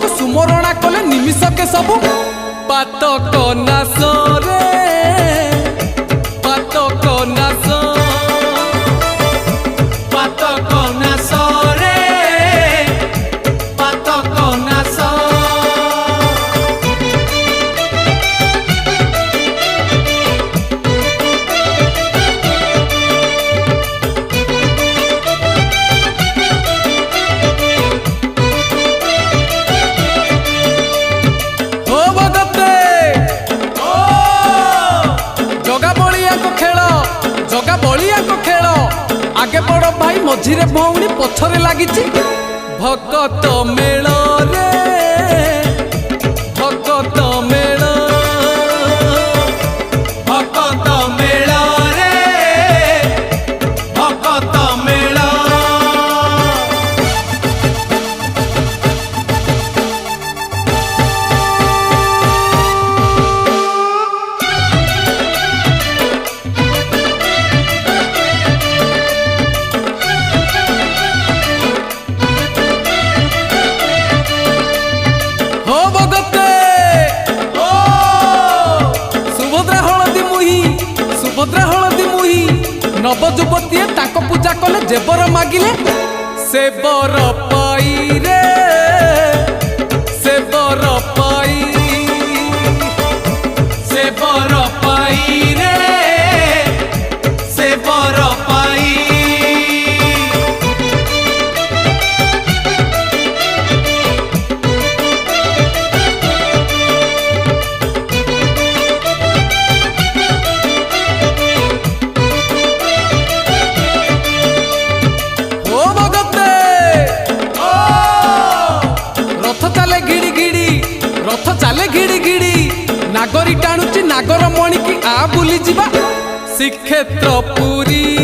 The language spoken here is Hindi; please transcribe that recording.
को सुमरणा कले निमिष के सबु पातक नाश रे पातक नाश पातक नाश रे पातक नाश आगे बड़ भाई मझिरे भौणी पछरे लागी भगत मेल रे भगत मेल भगत मेल रे भगत मेल सुभद्रा हलदी मुही नव युवती ताको पूजा कले जेबर मागिले से बर पाई रे से बर पाई से बर पाई रे से बर पाई रथ चले घिड़ी घिड़ी नागरी टाणुची नागर मणि की आ बुली जीवा श्रीक्षेत्र पुरी।